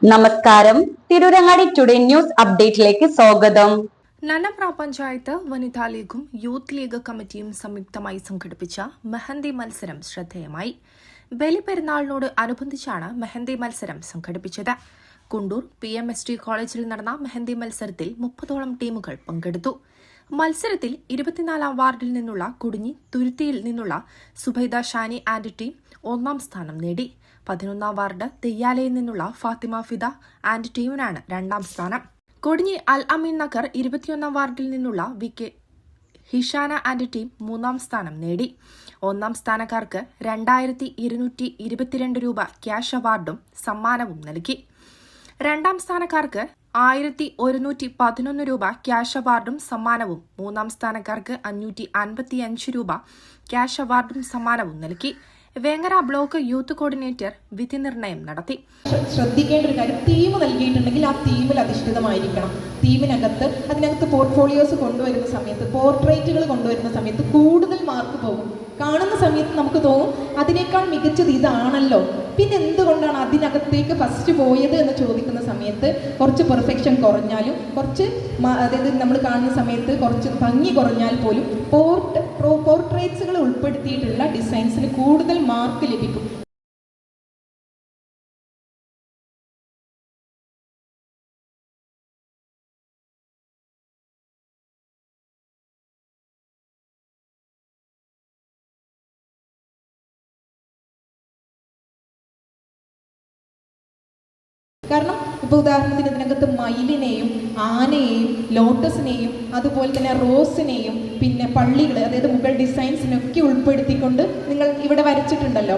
നമസ്കാരം. Tirurangadi today news അപ്ഡേറ്റിലേക്ക് സ്വാഗതം. നന്നമ്പ്ര പഞ്ചായത്ത് വനിതാ ലീഗും യൂത്ത് ലീഗ് കമ്മിറ്റിയും സംയുക്തമായി സംഘടിപ്പിച്ച മെഹന്തി മത്സരം ശ്രദ്ധേയമായി. ബലിപെരുന്നാളിനോട് അനുബന്ധിച്ചാണ് മെഹന്തി മത്സരം സംഘടിപ്പിച്ചത്. കുണ്ടൂർ PMST കോളേജിൽ നടന്ന മെഹന്തി മത്സരത്തിൽ 30ഓളം ടീമുകൾ പങ്കെടുത്തു. മത്സരത്തിൽ 24-ാം വാർഡിൽ നിന്നുള്ള കുടിഞ്ഞി തുരുത്തിയിൽ നിന്നുള്ള സുബൈദ ഷാനി ആൻഡ് ടീം 1ാം സ്ഥാനം നേടി. 11ാം വാർഡ് തെയ്യാലയിൽ നിന്നുള്ള ഫാത്തിമ ഫിദ ആൻഡ് ടീമിനാണ് 2ാം സ്ഥാനം. കൊടിഞ്ഞി അൽ അമീൻ നഗർ 21ാം വാർഡിൽ നിന്നുള്ള VK ഹിഷാന ആൻഡ് ടീം 3ാം സ്ഥാനം നേടി. 1ാം സ്ഥാനക്കാർക്ക് 2222 രൂപ ക്യാഷ് അവാർഡും സമ്മാനവും നൽകി. 2ാം സ്ഥാനക്കാർക്ക് 1111 രൂപ ക്യാഷ് അവാർഡും സമ്മാനവും, 3ാം സ്ഥാനക്കാർക്ക് 555 രൂപ ക്യാഷ് അവാർഡും സമ്മാനവും നൽകി. വേങ്ങര ബ്ലോക്ക് യൂത്ത് കോർഡിനേറ്റർ വിധി നിർണയം നടത്തി. ശ്രദ്ധിക്കേണ്ട ഒരു കാര്യം, തീം നൽകിയിട്ടുണ്ടെങ്കിൽ ആ തീമിൽ അധിഷ്ഠിതമായിരിക്കണം. തീമിനകത്ത് അതിനകത്ത് പോർട്ട്ഫോളിയോസ് കൊണ്ടുവരുന്ന സമയത്ത്, പോർട്രേറ്റുകൾ കൊണ്ടുവരുന്ന സമയത്ത് കൂടുതൽ മാർക്ക് പോകും. കാണുന്ന സമയത്ത് നമുക്ക് തോന്നും അതിനേക്കാൾ മികച്ചത് ഇതാണല്ലോ, പിന്നെ എന്തുകൊണ്ടാണ് അതിനകത്തേക്ക് ഫസ്റ്റ് പോയത് എന്ന് ചോദിക്കുന്ന സമയത്ത് കുറച്ച് പെർഫെക്ഷൻ കുറഞ്ഞാലും, കുറച്ച് അതായത് നമ്മൾ കാണുന്ന സമയത്ത് കുറച്ച് ഭംഗി കുറഞ്ഞാൽ പോലും പോർട്രേറ്റ്സുകൾ ഉൾപ്പെടുത്തിയിട്ടുള്ള ഡിസൈൻസിന് കൂടുതൽ മാർക്ക് ലഭിക്കും. കാരണം ഇപ്പോൾ ഉദാഹരണത്തിന് ഇതിനകത്ത് മയിലിനെയും ആനയെയും ലോട്ടസിനെയും അതുപോലെ തന്നെ റോസിനെയും പിന്നെ പള്ളികൾ, അതായത് മുഗൾ ഡിസൈൻസിനൊക്കെ ഉൾപ്പെടുത്തിക്കൊണ്ട് നിങ്ങൾ ഇവിടെ വരച്ചിട്ടുണ്ടല്ലോ.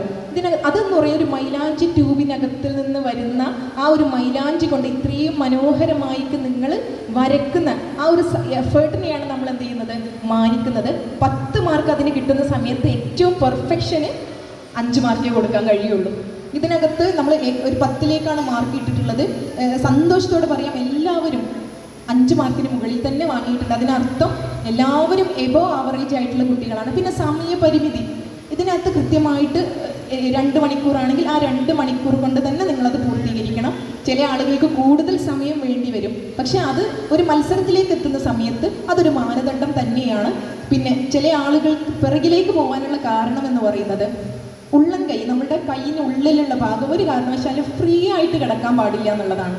അതെന്ന് പറയുന്ന ഒരു മൈലാഞ്ചി ട്യൂബിനകത്തിൽ നിന്ന് വരുന്ന ആ ഒരു മൈലാഞ്ചി കൊണ്ട് ഇത്രയും മനോഹരമായിട്ട് നിങ്ങൾ വരക്കുന്ന ആ ഒരു എഫേർട്ടിനെയാണ് നമ്മൾ എന്ത് ചെയ്യുന്നത്, മാനിക്കുന്നത്. 10 മാർക്ക് അതിന് കിട്ടുന്ന സമയത്ത് ഏറ്റവും പെർഫെക്ഷന് 5 മാർക്കേ കൊടുക്കാൻ കഴിയുള്ളൂ. ഇതിനകത്ത് നമ്മൾ ഒരു 10ലേക്കാണ് മാർക്ക് ഇട്ടിട്ടുള്ളത്. സന്തോഷത്തോടെ പറയാം, എല്ലാവരും 5 മാർക്കിന് മുകളിൽ തന്നെ വാങ്ങിയിട്ടുണ്ട്. അതിനർത്ഥം എല്ലാവരും എബോ ആവറേജ് ആയിട്ടുള്ള കുട്ടികളാണ്. പിന്നെ സമയപരിമിതി ഇതിനകത്ത് കൃത്യമായിട്ട് 2 മണിക്കൂറാണെങ്കിൽ ആ 2 മണിക്കൂർ കൊണ്ട് തന്നെ നിങ്ങളത് പൂർത്തീകരിക്കണം. ചില ആളുകൾക്ക് കൂടുതൽ സമയം വേണ്ടി വരും, പക്ഷെ അത് ഒരു മത്സരത്തിലേക്ക് എത്തുന്ന സമയത്ത് അതൊരു മാനദണ്ഡം തന്നെയാണ്. പിന്നെ ചില ആളുകൾക്ക് പിറകിലേക്ക് പോകാനുള്ള കാരണം എന്ന് പറയുന്നത് ഉള്ളം കൈ, നമ്മുടെ കൈയിന് ഉള്ളിലുള്ള ഭാഗം ഒരു കാരണവശാലും ഫ്രീ ആയിട്ട് കിടക്കാൻ പാടില്ല എന്നുള്ളതാണ്.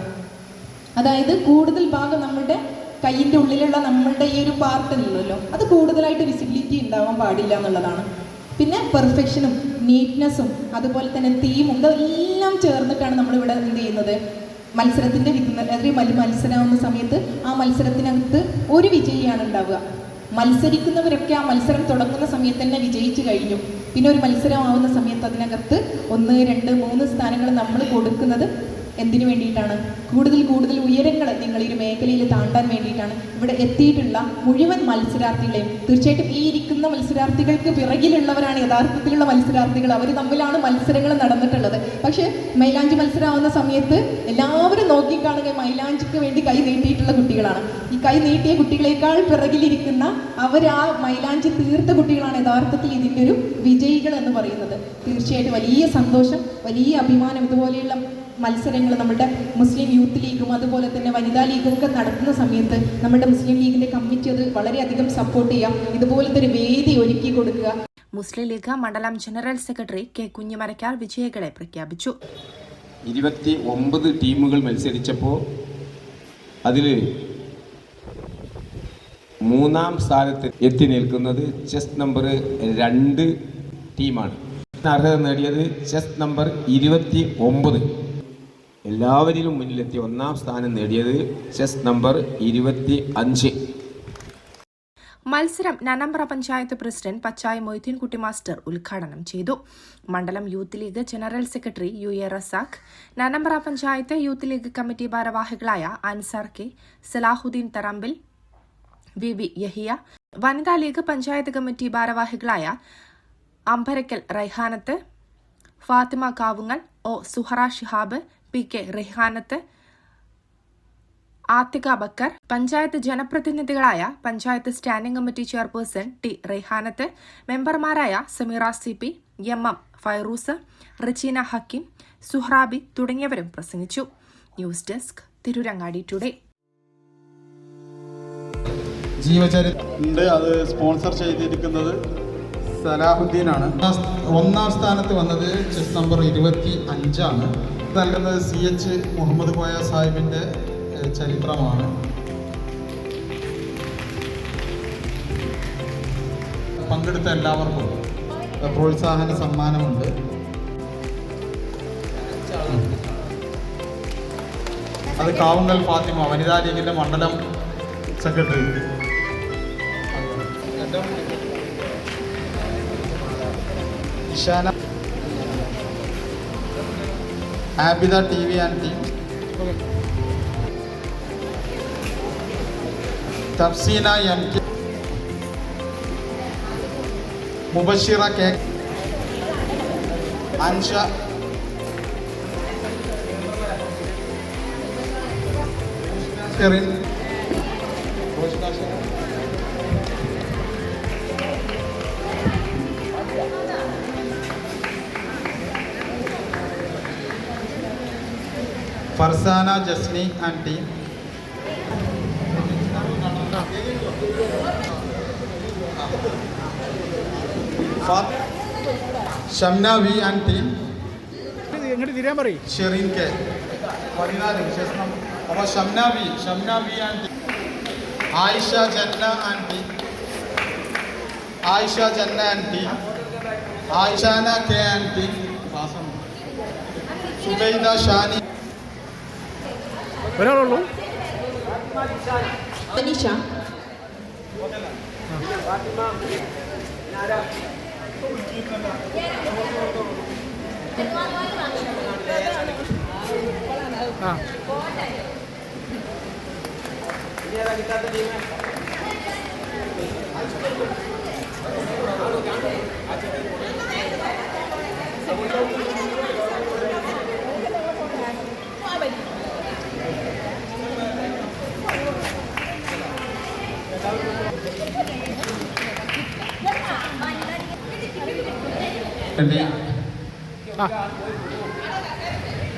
അതായത് കൂടുതൽ ഭാഗം നമ്മുടെ കൈയിൻ്റെ ഉള്ളിലുള്ള നമ്മളുടെ ഈ ഒരു പാർട്ടിലുള്ളല്ലോ, അത് കൂടുതലായിട്ട് വിസിബിലിറ്റി ഉണ്ടാവാൻ പാടില്ല എന്നുള്ളതാണ്. പിന്നെ പെർഫെക്ഷനും നീറ്റ്നെസ്സും അതുപോലെ തന്നെ തീമും ഇതെല്ലാം ചേർന്നിട്ടാണ് നമ്മളിവിടെ എന്ത് ചെയ്യുന്നത്, മത്സരത്തിൻ്റെ മത്സരമാവുന്ന സമയത്ത് ആ മത്സരത്തിനകത്ത് ഒരു വിജയിയാണ് ഉണ്ടാവുക. മത്സരിക്കുന്നവരൊക്കെ ആ മത്സരം തുടങ്ങുന്ന സമയത്ത് തന്നെ വിജയിച്ചു കഴിഞ്ഞു. പിന്നെ ഒരു മത്സരമാവുന്ന സമയത്ത് അതിനകത്ത് 1, 2, 3 സ്ഥാനങ്ങൾ നമ്മൾ കൊടുക്കുന്നത് എന്തിനു വേണ്ടിയിട്ടാണ്? കൂടുതൽ ഉയരങ്ങൾ നിങ്ങൾ ഈ ഒരു മേഖലയിൽ താണ്ടാൻ വേണ്ടിയിട്ടാണ്. ഇവിടെ എത്തിയിട്ടുള്ള മുഴുവൻ മത്സരാർത്ഥികളെയും, തീർച്ചയായിട്ടും ഈ ഇരിക്കുന്ന മത്സരാർത്ഥികൾക്ക് പിറകിലുള്ളവരാണ് യഥാർത്ഥത്തിലുള്ള മത്സരാർത്ഥികൾ. അവർ തമ്മിലാണ് മത്സരങ്ങൾ നടന്നിട്ടുള്ളത്. പക്ഷേ മൈലാഞ്ചി മത്സരമാവുന്ന സമയത്ത് എല്ലാവരും നോക്കിക്കാണുക മൈലാഞ്ചിക്ക് വേണ്ടി കൈ നീട്ടിയിട്ടുള്ള കുട്ടികളാണ്. ഈ കൈ നീട്ടിയ കുട്ടികളെക്കാൾ പിറകിലിരിക്കുന്ന അവർ ആ മൈലാഞ്ചി തീർത്ത കുട്ടികളാണ് യഥാർത്ഥത്തിൽ ഇതിൻ്റെ ഒരു വിജയികൾ എന്ന് പറയുന്നത്. തീർച്ചയായിട്ടും വലിയ സന്തോഷം, വലിയ അഭിമാനം. ഇതുപോലെയുള്ള മത്സരങ്ങൾ നമ്മുടെ മുസ്ലിം യൂത്ത് ലീഗും അതുപോലെ തന്നെ വനിതാ ലീഗും ഒക്കെ നടത്തുന്ന സമയത്ത് നമ്മുടെ മുസ്ലിം ലീഗിന്റെ കമ്മിറ്റി അത് വളരെയധികം സപ്പോർട്ട് ചെയ്യാം. ഇതുപോലത്തെ ഒരു വേദി ഒരുക്കി കൊടുക്കുക. മുസ്ലിം ലീഗ് മണ്ഡലം ജനറൽ സെക്രട്ടറി K കുഞ്ഞിമരക്കാർ വിജയികളെ പ്രഖ്യാപിച്ചു. 29 ടീമുകൾ മത്സരിച്ചപ്പോൾ അതിൽ 3ാം സ്ഥാനത്ത് എത്തി നിൽക്കുന്നത് ചെസ് നമ്പർ 2 ടീമാണ്. അർഹത നേടിയത് ചെസ് നമ്പർ 29. എല്ലാവരിലും മുന്നിലെത്തി 1ാം സ്ഥാനം നേടിയത് ചെസ് നമ്പർ 25. മത്സരം നന്നമ്പ്ര പഞ്ചായത്ത് പ്രസിഡന്റ് പച്ചായ മൊയ്തീൻകുട്ടി മാസ്റ്റർ ഉദ്ഘാടനം ചെയ്തു. മണ്ഡലം youth league general secretary UA Razak, Nannambra panchayat youth league committee ഭാരവാഹികളായ അൻസാർ K, സലാഹുദ്ദീൻ തറമ്പിൽ, VV യഹിയ, വനിതാ ലീഗ് പഞ്ചായത്ത് കമ്മിറ്റി ഭാരവാഹികളായ അമ്പരക്കൽ റൈഹാനത്ത്, ഫാത്തിമ കാവുങ്ങൽ, O സുഹറ ഷിഹാബ്, PK റെഹാനത്ത്, ആത്തിക ബക്കർ, പഞ്ചായത്ത് ജനപ്രതിനിധികളായ panchayat standing committee chairperson T Rehanath, മെമ്പർമാരായ സമീറ CP, MM ഫൈറൂസ്, റച്ചീന ഹക്കീം, സുഹ്രാബി തുടങ്ങിയവരും പ്രസംഗിച്ചു. News desk Tirurangadi today. ജീവചരിത്രമുണ്ട്. അത് സ്പോൺസർ ചെയ്തിരിക്കുന്നത് സലാഹുദ്ദീനാണ്. ഒന്നാം സ്ഥാനത്ത് വന്നത് ചെസ് നമ്പർ 25 നൽകുന്നത് CH മുഹമ്മദ് കോയ സാഹിബിൻ്റെ ചരിത്രമാണ്. പങ്കെടുത്ത എല്ലാവർക്കും പ്രോത്സാഹന സമ്മാനമുണ്ട്. അത് കാവുങ്കൽ ഫാത്തിമ വനിതാ ലീഗിൻ്റെ മണ്ഡലം secretary. Ishana Abida TV and team. Thafseena MK, Mubashira K, Ansha, Sherin, Farsana Jasni and team. Shamna V and team. Sherin K 14. അപ്പോൾ Shamna V and team. Ayisha Janna and team. Ayishana K and team. Subaida Shani. ഒരാളുള്ളൂ. അനീഷ, ആ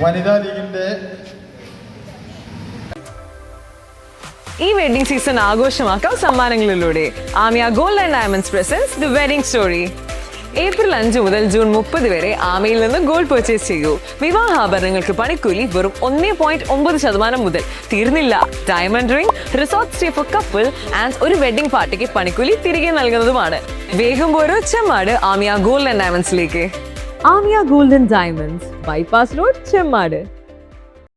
വനിതാ ലീഗിൻ്റെ ഈ വെഡിങ് സീസൺ ആഘോഷമാക്കാം സമ്മാനങ്ങളിലൂടെ. Amiya gold and diamonds presents the wedding story. April 5 മുതൽ ജൂൺ 30 വരെ ആമയിൽ നിന്ന് ഗോൾഡ് പർച്ചേസ് ചെയ്യൂ. വിവാഹാഭരണങ്ങൾക്ക് പണിക്കൂലി വെറും 1.9% മുതൽ. തീർന്നില്ല, diamond ring, resort stay for couple and ഒരു വെഡിങ് പാർട്ടിക്ക് പണിക്കൂലി തിരികെ നൽകുന്നതുമാണ്. വേഗം പോരൂ ചെമ്മാട് ആമിയ ഗോൾഡ് ആൻഡ് ഡയമണ്ട്സിലേക്ക്. Amiya gold and diamonds, bypass road, Chemmad.